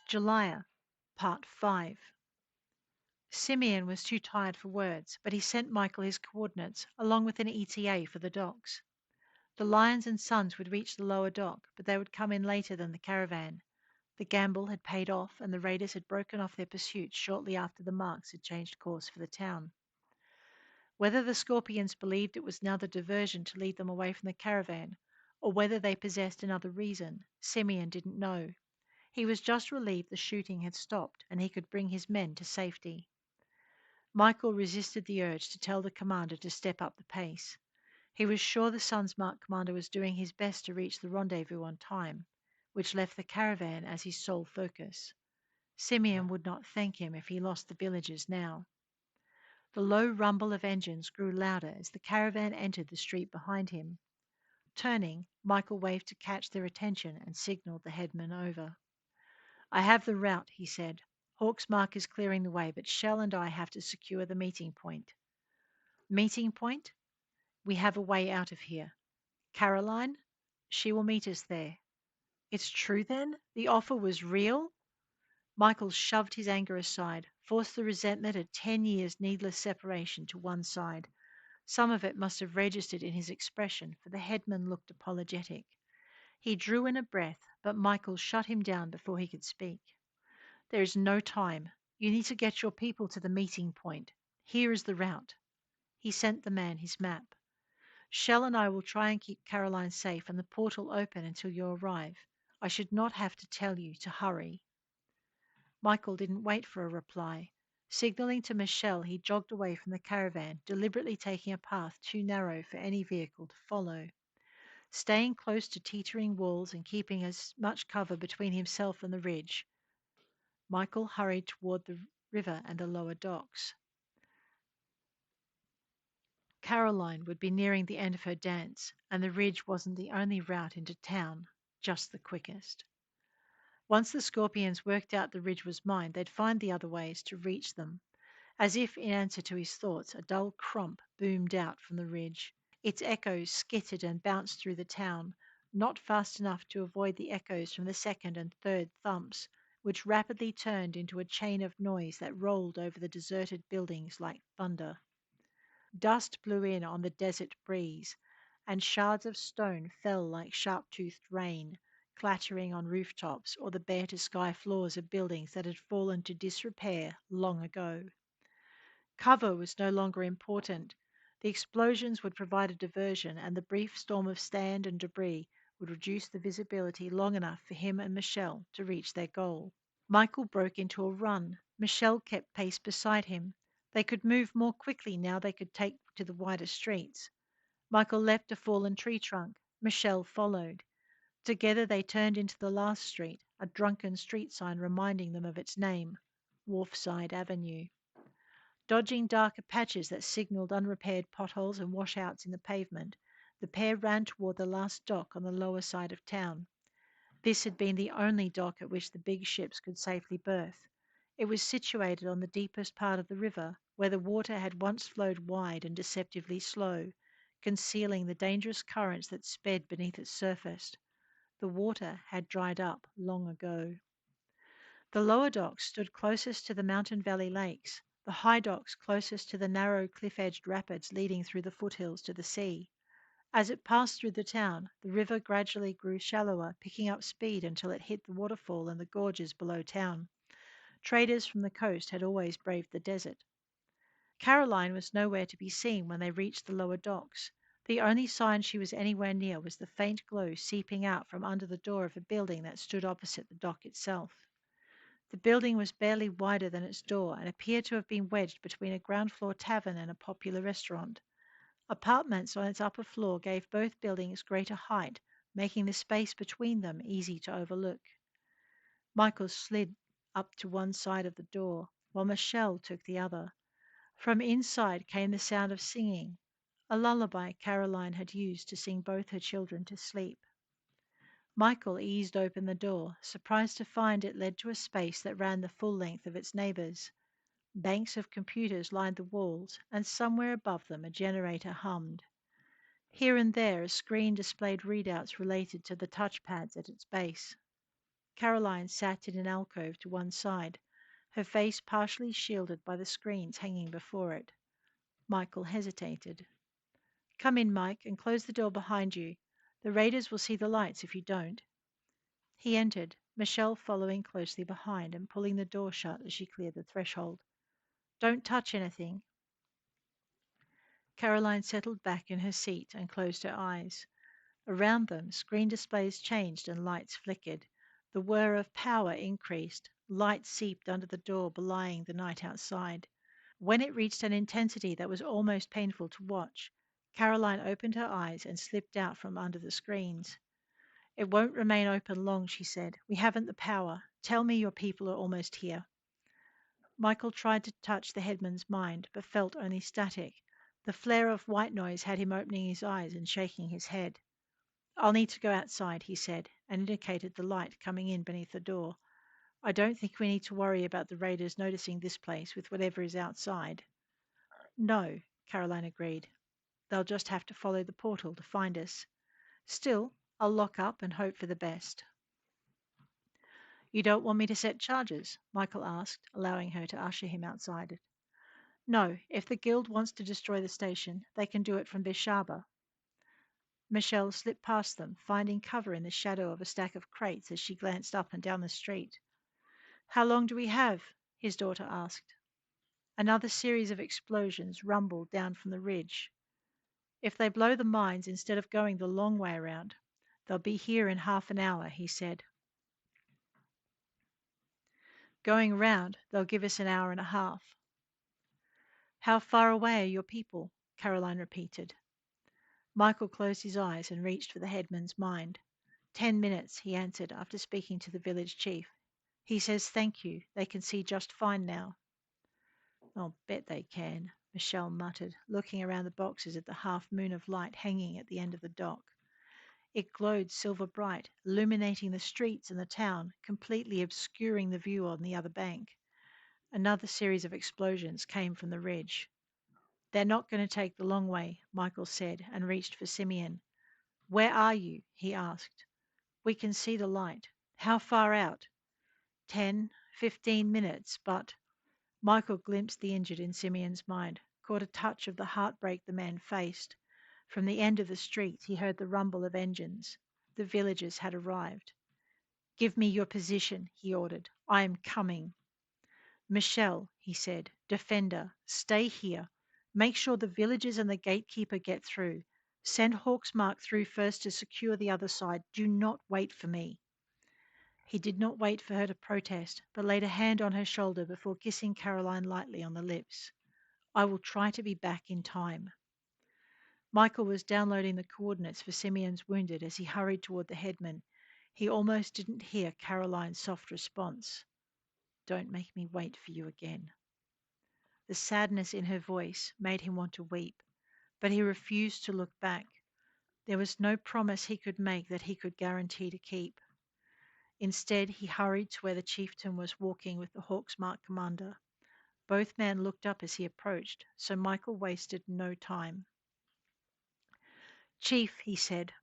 Jalaya, Part 5. Simeon was too tired for words, but he sent Michael his coordinates, along with an ETA for the docks. The Lions and Sons would reach the lower dock, but they would come in later than the caravan. The gamble had paid off, and the raiders had broken off their pursuit shortly after the marks had changed course for the town. Whether the Scorpions believed it was another diversion to lead them away from the caravan, or whether they possessed another reason, Simeon didn't know. He was just relieved the shooting had stopped and he could bring his men to safety. Michael resisted the urge to tell the commander to step up the pace. He was sure the Sun's Mark commander was doing his best to reach the rendezvous on time, which left the caravan as his sole focus. Simeon would not thank him if he lost the villagers now. The low rumble of engines grew louder as the caravan entered the street behind him. Turning, Michael waved to catch their attention and signaled the headman over. "I have the route," he said. "Hawk's Mark is clearing the way, but Shell and I have to secure the meeting point." "Meeting point?" "We have a way out of here." "Caroline?" "She will meet us there." "It's true, then? The offer was real?" Michael shoved his anger aside, forced the resentment of 10 years' needless separation to one side. Some of it must have registered in his expression, for the headman looked apologetic. He drew in a breath, but Michael shut him down before he could speak. "There is no time. You need to get your people to the meeting point. Here is the route." He sent the man his map. "Shell and I will try and keep Caroline safe and the portal open until you arrive. I should not have to tell you to hurry." Michael didn't wait for a reply. Signaling to Michelle, he jogged away from the caravan, deliberately taking a path too narrow for any vehicle to follow. Staying close to teetering walls and keeping as much cover between himself and the ridge, Michael hurried toward the river and the lower docks. Caroline would be nearing the end of her dance, and the ridge wasn't the only route into town, just the quickest. Once the Scorpions worked out the ridge was mine, they'd find the other ways to reach them. As if in answer to his thoughts, a dull crump boomed out from the ridge. Its echoes skittered and bounced through the town, not fast enough to avoid the echoes from the second and third thumps, which rapidly turned into a chain of noise that rolled over the deserted buildings like thunder. Dust blew in on the desert breeze, and shards of stone fell like sharp-toothed rain, clattering on rooftops or the bare-to-sky floors of buildings that had fallen to disrepair long ago. Cover was no longer important. The explosions would provide a diversion, and the brief storm of sand and debris would reduce the visibility long enough for him and Michelle to reach their goal. Michael broke into a run. Michelle kept pace beside him. They could move more quickly now they could take to the wider streets. Michael leapt a fallen tree trunk. Michelle followed. Together they turned into the last street, a drunken street sign reminding them of its name, Wharfside Avenue. Dodging darker patches that signaled unrepaired potholes and washouts in the pavement, the pair ran toward the last dock on the lower side of town. This had been the only dock at which the big ships could safely berth. It was situated on the deepest part of the river, where the water had once flowed wide and deceptively slow, concealing the dangerous currents that sped beneath its surface. The water had dried up long ago. The lower docks stood closest to the mountain valley lakes, the high docks closest to the narrow cliff-edged rapids leading through the foothills to the sea. As it passed through the town, the river gradually grew shallower, picking up speed until it hit the waterfall and the gorges below town. Traders from the coast had always braved the desert. Caroline was nowhere to be seen when they reached the lower docks. The only sign she was anywhere near was the faint glow seeping out from under the door of a building that stood opposite the dock itself. The building was barely wider than its door and appeared to have been wedged between a ground floor tavern and a popular restaurant. Apartments on its upper floor gave both buildings greater height, making the space between them easy to overlook. Michael slid up to one side of the door, while Michelle took the other. From inside came the sound of singing, a lullaby Caroline had used to sing both her children to sleep. Michael eased open the door, surprised to find it led to a space that ran the full length of its neighbors. Banks of computers lined the walls, and somewhere above them a generator hummed. Here and there a screen displayed readouts related to the touchpads at its base. Caroline sat in an alcove to one side, her face partially shielded by the screens hanging before it. Michael hesitated. Come in, Mike, and close the door behind you. The raiders will see the lights if you don't. He entered, Michelle following closely behind and pulling the door shut as she cleared the threshold. Don't touch anything. Caroline settled back in her seat and closed her eyes. Around them, screen displays changed and lights flickered. The whir of power increased. Light seeped under the door, belying the night outside. When it reached an intensity that was almost painful to watch, Caroline opened her eyes and slipped out from under the screens. It won't remain open long, she said. We haven't the power. Tell me your people are almost here. Michael tried to touch the headman's mind, but felt only static. The flare of white noise had him opening his eyes and shaking his head. I'll need to go outside, he said, and indicated the light coming in beneath the door. I don't think we need to worry about the raiders noticing this place with whatever is outside. No, Caroline agreed. They'll just have to follow the portal to find us. Still, I'll lock up and hope for the best. You don't want me to set charges? Michael asked, allowing her to usher him outside. No, if the guild wants to destroy the station, they can do it from Bishaba. Michelle slipped past them, finding cover in the shadow of a stack of crates as she glanced up and down the street. How long do we have? His daughter asked. Another series of explosions rumbled down from the ridge. If they blow the mines instead of going the long way around, they'll be here in half an hour, he said. Going round, they'll give us an hour and a half. How far away are your people? Caroline repeated. Michael closed his eyes and reached for the headman's mind. 10 minutes, he answered after speaking to the village chief. He says thank you. They can see just fine now. I'll bet they can, Michelle muttered, looking around the boxes at the half moon of light hanging at the end of the dock. It glowed silver bright, illuminating the streets and the town, completely obscuring the view on the other bank. Another series of explosions came from the ridge. They're not going to take the long way, Michael said, and reached for Simeon. Where are you? He asked. We can see the light. How far out? 10, 15 minutes, but Michael glimpsed the injured in Simeon's mind, caught a touch of the heartbreak the man faced. From the end of the street, he heard the rumble of engines. The villagers had arrived. Give me your position, he ordered. I am coming. Michelle, he said, defender, stay here. Make sure the villagers and the gatekeeper get through. Send Hawksmark through first to secure the other side. Do not wait for me. He did not wait for her to protest, but laid a hand on her shoulder before kissing Caroline lightly on the lips. I will try to be back in time. Michael was downloading the coordinates for Simeon's wounded as he hurried toward the headman. He almost didn't hear Caroline's soft response. Don't make me wait for you again. The sadness in her voice made him want to weep, but he refused to look back. There was no promise he could make that he could guarantee to keep. Instead, he hurried to where the chieftain was walking with the Hawksmark commander. Both men looked up as he approached, so Michael wasted no time. Chief, he said,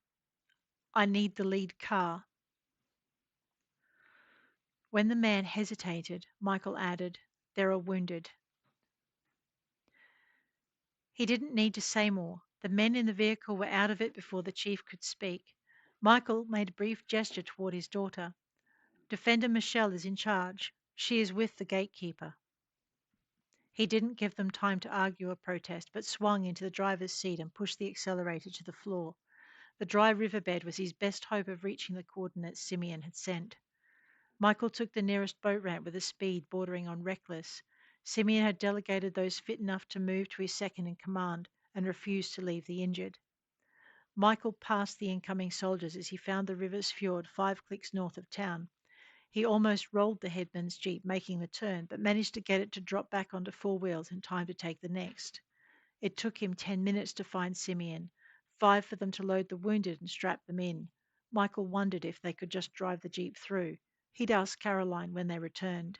I need the lead car. When the man hesitated, Michael added, There are wounded. He didn't need to say more. The men in the vehicle were out of it before the chief could speak. Michael made a brief gesture toward his daughter. Defender Michelle is in charge. She is with the gatekeeper. He didn't give them time to argue or protest, but swung into the driver's seat and pushed the accelerator to the floor. The dry riverbed was his best hope of reaching the coordinates Simeon had sent. Michael took the nearest boat ramp with a speed bordering on reckless. Simeon had delegated those fit enough to move to his second in command and refused to leave the injured. Michael passed the incoming soldiers as he found the river's fjord 5 clicks north of town. He almost rolled the headman's jeep, making the turn, but managed to get it to drop back onto four wheels in time to take the next. It took him 10 minutes to find Simeon, 5 for them to load the wounded and strap them in. Michael wondered if they could just drive the jeep through. He'd ask Caroline when they returned.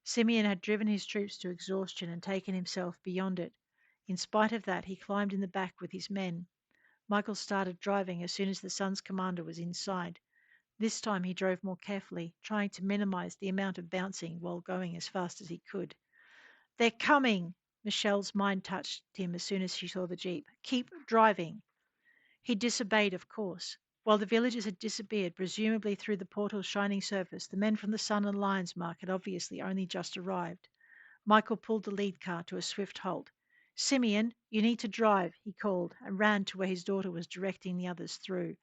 Simeon had driven his troops to exhaustion and taken himself beyond it. In spite of that, he climbed in the back with his men. Michael started driving as soon as the Sun's commander was inside. This time he drove more carefully, trying to minimize the amount of bouncing while going as fast as he could. They're coming! Michelle's mind touched him as soon as she saw the jeep. Keep driving. He disobeyed, of course. While the villagers had disappeared, presumably through the portal's shining surface, the men from the Sun and Lions Mark had obviously only just arrived. Michael pulled the lead car to a swift halt. Simeon, you need to drive, he called, and ran to where his daughter was directing the others through.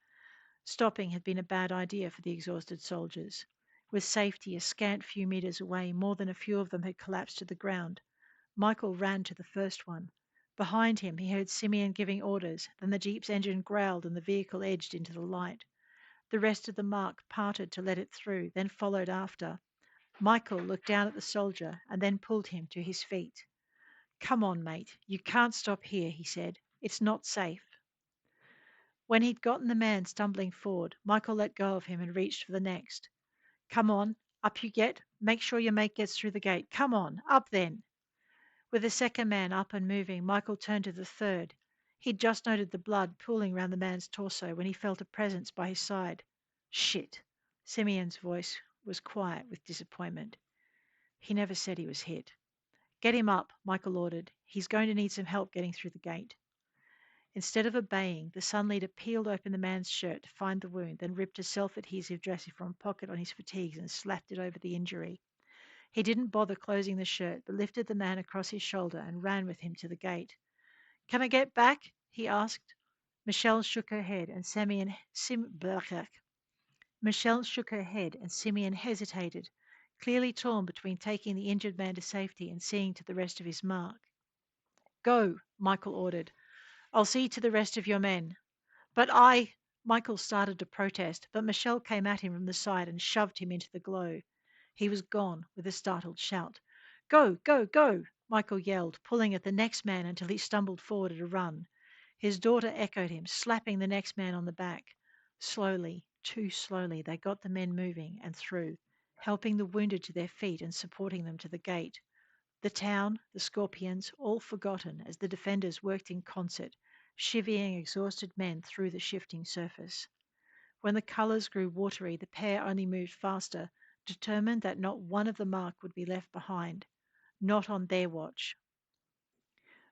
Stopping had been a bad idea for the exhausted soldiers. With safety a scant few meters away, more than a few of them had collapsed to the ground. Michael ran to the first one. Behind him, he heard Simeon giving orders. Then the jeep's engine growled and the vehicle edged into the light. The rest of the mark parted to let it through, then followed after. Michael looked down at the soldier and then pulled him to his feet. Come on, mate. You can't stop here, he said. It's not safe. When he'd gotten the man stumbling forward, Michael let go of him and reached for the next. Come on, up you get. Make sure your mate gets through the gate. Come on, up then. With the second man up and moving, Michael turned to the third. He'd just noted the blood pooling round the man's torso when he felt a presence by his side. Shit. Simeon's voice was quiet with disappointment. He never said he was hit. Get him up, Michael ordered. He's going to need some help getting through the gate. Instead of obeying, the Sun Leader peeled open the man's shirt to find the wound, then ripped a self-adhesive dressing from a pocket on his fatigues and slapped it over the injury. He didn't bother closing the shirt, but lifted the man across his shoulder and ran with him to the gate. Can I get back? He asked. Michelle shook her head, and Michelle shook her head, and Simeon hesitated, clearly torn between taking the injured man to safety and seeing to the rest of his mark. Go, Michael ordered. I'll see to the rest of your men. But I. Michael started to protest, but Michelle came at him from the side and shoved him into the glow. He was gone with a startled shout. Go, go, go, Michael yelled, pulling at the next man until he stumbled forward at a run. His daughter echoed him, slapping the next man on the back. Slowly, too slowly, they got the men moving and through, helping the wounded to their feet and supporting them to the gate. The town, the Scorpions, all forgotten as the defenders worked in concert, chivying exhausted men through the shifting surface. When the colours grew watery, the pair only moved faster, determined that not one of the mark would be left behind, not on their watch.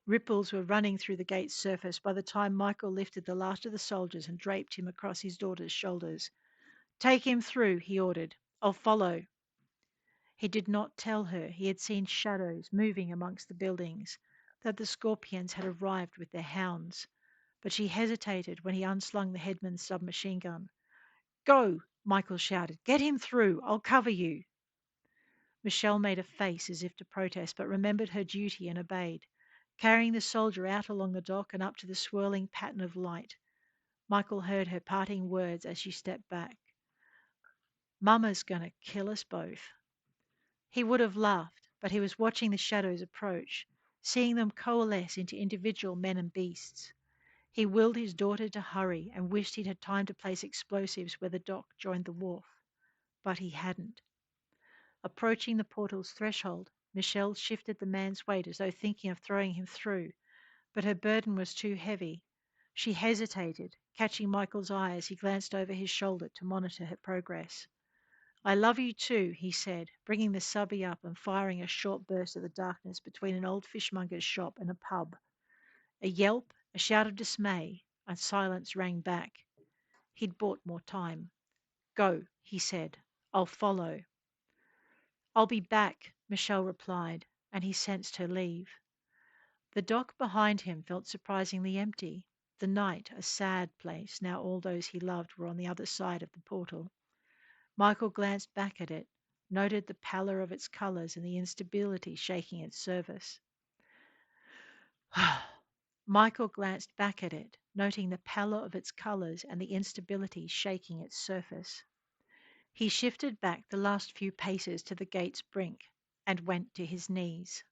Ripples were running through the gate's surface by the time Michael lifted the last of the soldiers and draped him across his daughter's shoulders. Take him through, he ordered. I'll follow. He did not tell her he had seen shadows moving amongst the buildings, that the Scorpions had arrived with their hounds. But she hesitated when he unslung the headman's submachine gun. Go, Michael shouted. Get him through. I'll cover you. Michelle made a face as if to protest, but remembered her duty and obeyed, carrying the soldier out along the dock and up to the swirling pattern of light. Michael heard her parting words as she stepped back. Mama's going to kill us both. He would have laughed, but he was watching the shadows approach, seeing them coalesce into individual men and beasts. He willed his daughter to hurry and wished he'd had time to place explosives where the dock joined the wharf. But he hadn't. Approaching the portal's threshold, Michelle shifted the man's weight as though thinking of throwing him through, but her burden was too heavy. She hesitated, catching Michael's eye as he glanced over his shoulder to monitor her progress. I love you too, he said, bringing the subby up and firing a short burst of the darkness between an old fishmonger's shop and a pub. A yelp, a shout of dismay, and silence rang back. He'd bought more time. Go, he said. I'll follow. I'll be back, Michelle replied, and he sensed her leave. The dock behind him felt surprisingly empty. The night a sad place, now all those he loved were on the other side of the portal. Michael glanced back at it, noted the pallor of its colours and the instability shaking its surface. Michael glanced back at it, noting the pallor of its colours and the instability shaking its surface. He shifted back the last few paces to the gate's brink and went to his knees.